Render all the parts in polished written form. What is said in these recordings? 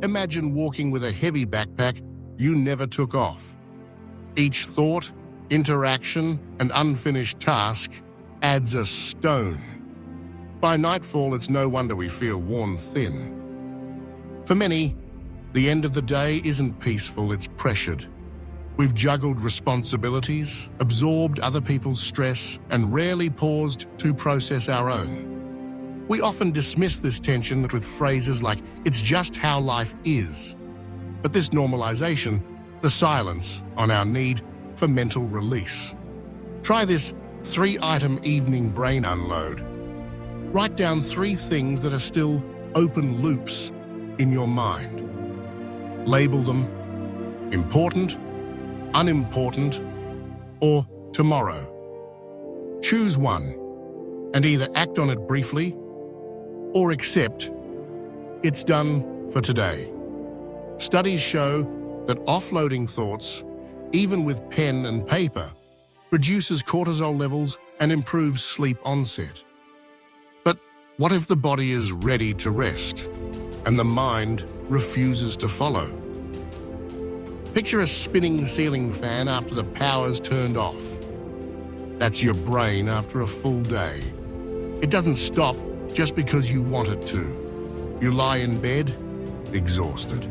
Imagine walking with a heavy backpack you never took off. Each thought, interaction, and unfinished task adds a stone. By nightfall, it's no wonder we feel worn thin. For many, the end of the day isn't peaceful, it's pressured. We've juggled responsibilities, absorbed other people's stress, and rarely paused to process our own. We often dismiss this tension with phrases like, "It's just how life is." But this normalization, the silence on our need for mental release. Try this 3-item evening brain unload. Write down 3 things that are still open loops in your mind. Label them important, unimportant, or tomorrow. Choose one and either act on it briefly or accept it's done for today. Studies show that offloading thoughts, even with pen and paper, reduces cortisol levels and improves sleep onset. But what if the body is ready to rest and the mind refuses to follow? Picture a spinning ceiling fan after the power's turned off. That's your brain after a full day. It doesn't stop just because you want it to. You lie in bed, exhausted.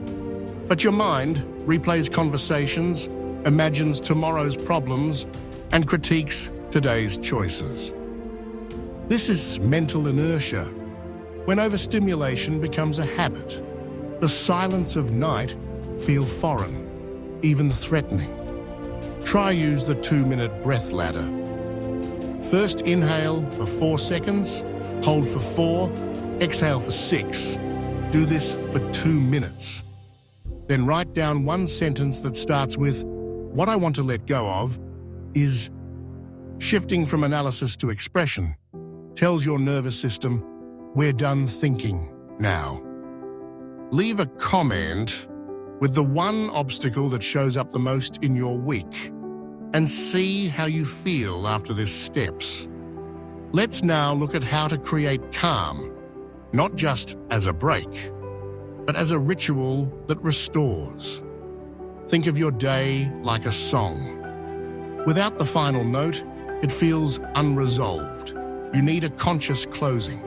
But your mind replays conversations, imagines tomorrow's problems, and critiques today's choices. This is mental inertia. When overstimulation becomes a habit, the silence of night feels foreign, even threatening. Try use the 2-minute breath ladder. First inhale for 4 seconds, hold for 4, exhale for 6. Do this for 2 minutes. Then write down one sentence that starts with, "What I want to let go of is..." Shifting from analysis to expression tells your nervous system, "We're done thinking now." Leave a comment with the one obstacle that shows up the most in your week and see how you feel after this steps. Let's now look at how to create calm, not just as a break, but as a ritual that restores. Think of your day like a song. Without the final note, it feels unresolved. You need a conscious closing.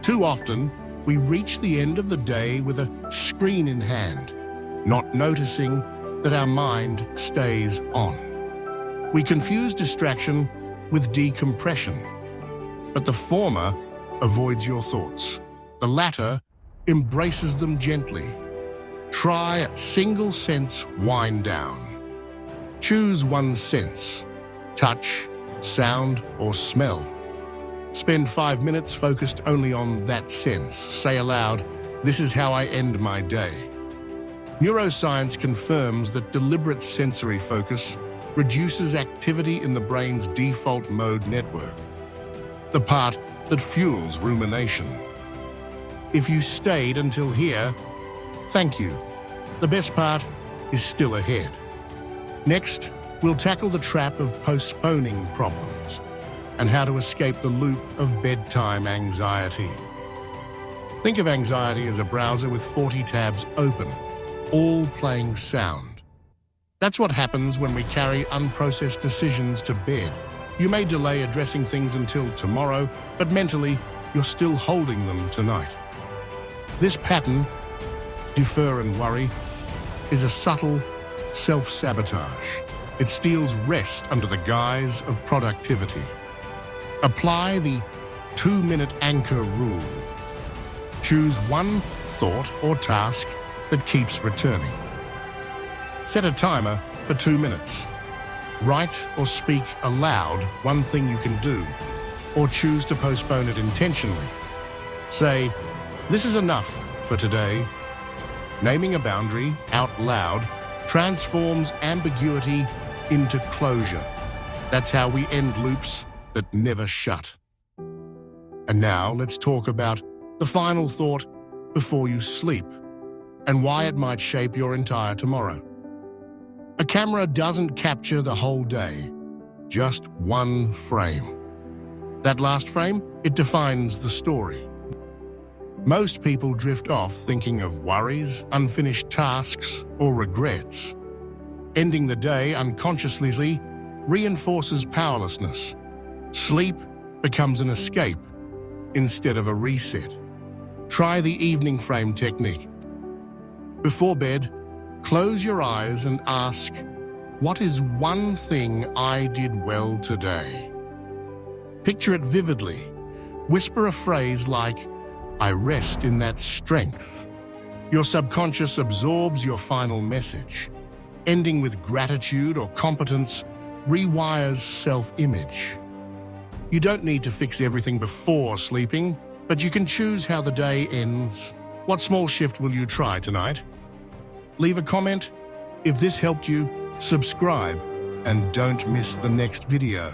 Too often, we reach the end of the day with a screen in hand, not noticing that our mind stays on. We confuse distraction with decompression, but the former avoids your thoughts. The latter embraces them gently. Try a single sense wind down. Choose one sense: touch, sound, or smell. Spend 5 minutes focused only on that sense. Say aloud, "This is how I end my day." Neuroscience confirms that deliberate sensory focus reduces activity in the brain's default mode network, the part that fuels rumination. If you stayed until here, thank you. The best part is still ahead. Next, we'll tackle the trap of postponing problems and how to escape the loop of bedtime anxiety. Think of anxiety as a browser with 40 tabs open, all playing sound. That's what happens when we carry unprocessed decisions to bed. You may delay addressing things until tomorrow, but mentally, you're still holding them tonight. This pattern, defer and worry, is a subtle self-sabotage. It steals rest under the guise of productivity. Apply the 2-minute anchor rule. Choose one thought or task that keeps returning. Set a timer for 2 minutes. Write or speak aloud one thing you can do, or choose to postpone it intentionally. Say, "This is enough for today." Naming a boundary out loud transforms ambiguity into closure. That's how we end loops that never shut. And now let's talk about the final thought before you sleep and why it might shape your entire tomorrow. A camera doesn't capture the whole day, just one frame. That last frame, it defines the story. Most people drift off thinking of worries, unfinished tasks, or regrets. Ending the day unconsciously reinforces powerlessness. Sleep becomes an escape instead of a reset. Try the evening frame technique. Before bed, close your eyes and ask, "What is one thing I did well today?" Picture it vividly. Whisper a phrase like, "I rest in that strength." Your subconscious absorbs your final message. Ending with gratitude or competence rewires self-image. You don't need to fix everything before sleeping, but you can choose how the day ends. What small shift will you try tonight? Leave a comment. If this helped you, subscribe and don't miss the next video.